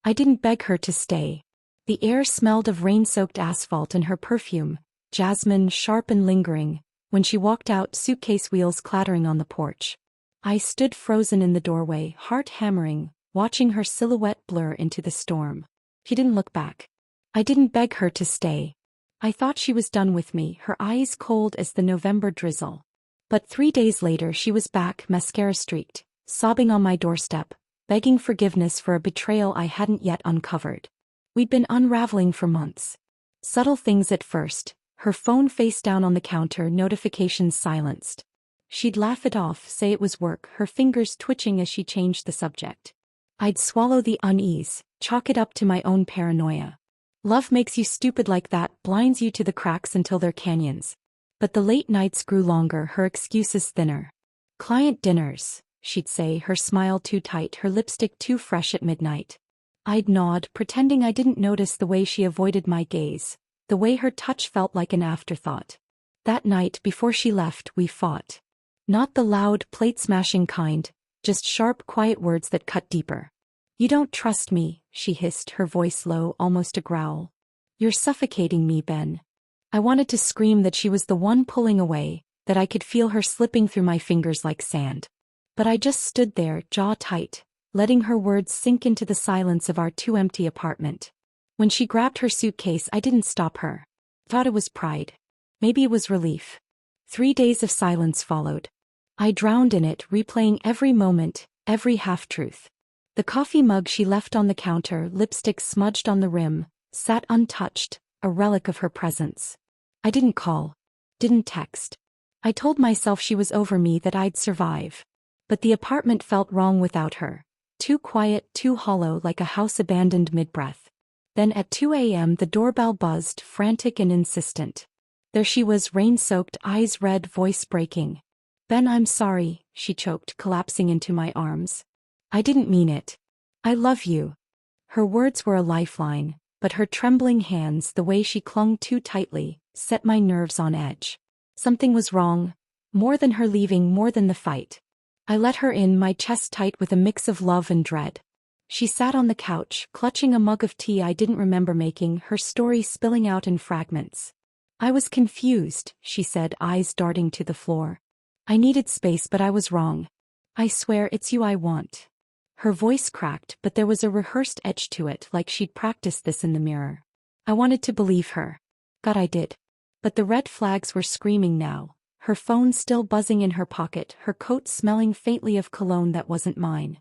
I didn't beg her to stay. The air smelled of rain-soaked asphalt and her perfume, jasmine sharp and lingering, when she walked out, suitcase wheels clattering on the porch. I stood frozen in the doorway, heart hammering, watching her silhouette blur into the storm. She didn't look back. I didn't beg her to stay. I thought she was done with me, her eyes cold as the November drizzle. But 3 days later she was back, mascara streaked, sobbing on my doorstep, begging forgiveness for a betrayal I hadn't yet uncovered. We'd been unraveling for months. Subtle things at first, her phone face down on the counter, notifications silenced. She'd laugh it off, say it was work, her fingers twitching as she changed the subject. I'd swallow the unease, chalk it up to my own paranoia. Love makes you stupid like that, blinds you to the cracks until they're canyons. But the late nights grew longer, her excuses thinner. Client dinners, she'd say, her smile too tight, her lipstick too fresh at midnight. I'd nod, pretending I didn't notice the way she avoided my gaze, the way her touch felt like an afterthought. That night before she left, we fought. Not the loud, plate-smashing kind, just sharp, quiet words that cut deeper. "You don't trust me," she hissed, her voice low, almost a growl. "You're suffocating me, Ben." I wanted to scream that she was the one pulling away, that I could feel her slipping through my fingers like sand. But I just stood there, jaw tight, letting her words sink into the silence of our too-empty apartment. When she grabbed her suitcase, I didn't stop her. Thought it was pride. Maybe it was relief. 3 days of silence followed. I drowned in it, replaying every moment, every half-truth. The coffee mug she left on the counter, lipstick smudged on the rim, sat untouched, a relic of her presence. I didn't call. Didn't text. I told myself she was over me, that I'd survive. But the apartment felt wrong without her. Too quiet, too hollow, like a house abandoned mid-breath. Then at 2 a.m. the doorbell buzzed, frantic and insistent. There she was, rain-soaked, eyes red, voice breaking. "Ben, I'm sorry," she choked, collapsing into my arms. "I didn't mean it. I love you." Her words were a lifeline, but her trembling hands, the way she clung too tightly, set my nerves on edge. Something was wrong. More than her leaving, more than the fight. I let her in, my chest tight with a mix of love and dread. She sat on the couch, clutching a mug of tea I didn't remember making, her story spilling out in fragments. "I was confused," she said, eyes darting to the floor. "I needed space, but I was wrong. I swear it's you I want." Her voice cracked, but there was a rehearsed edge to it, like she'd practiced this in the mirror. I wanted to believe her. God, I did. But the red flags were screaming now, her phone still buzzing in her pocket, her coat smelling faintly of cologne that wasn't mine.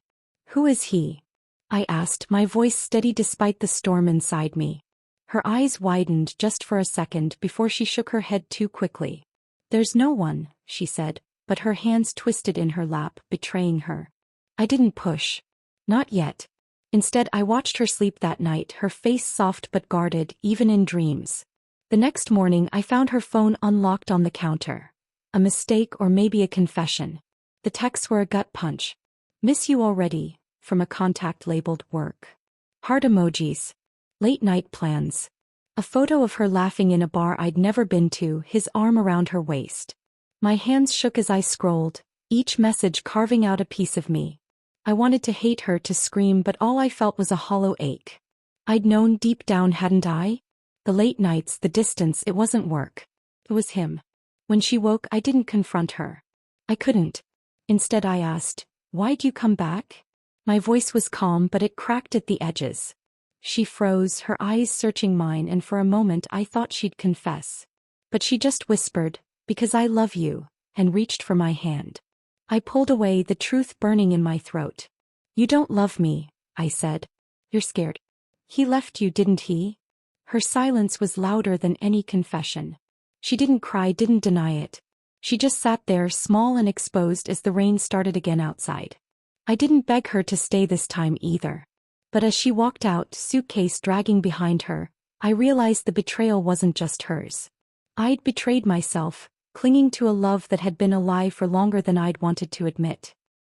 "Who is he?" I asked, my voice steady despite the storm inside me. Her eyes widened just for a second before she shook her head too quickly. "There's no one," she said, but her hands twisted in her lap, betraying her. I didn't push. Not yet. Instead, I watched her sleep that night, her face soft but guarded, even in dreams. The next morning, I found her phone unlocked on the counter. A mistake, or maybe a confession. The texts were a gut punch. "Miss you already," from a contact labeled work. Heart emojis. Late night plans. A photo of her laughing in a bar I'd never been to, his arm around her waist. My hands shook as I scrolled, each message carving out a piece of me. I wanted to hate her, to scream, but all I felt was a hollow ache. I'd known deep down, hadn't I? The late nights, the distance, it wasn't work. It was him. When she woke, I didn't confront her. I couldn't. Instead I asked, "Why'd you come back?" My voice was calm, but it cracked at the edges. She froze, her eyes searching mine, and for a moment I thought she'd confess. But she just whispered, "Because I love you," and reached for my hand. I pulled away, the truth burning in my throat. "You don't love me," I said. "You're scared." "He left you, didn't he?" Her silence was louder than any confession. She didn't cry, didn't deny it. She just sat there, small and exposed as the rain started again outside. I didn't beg her to stay this time either. But as she walked out, suitcase dragging behind her, I realized the betrayal wasn't just hers. I'd betrayed myself, clinging to a love that had been a lie for longer than I'd wanted to admit.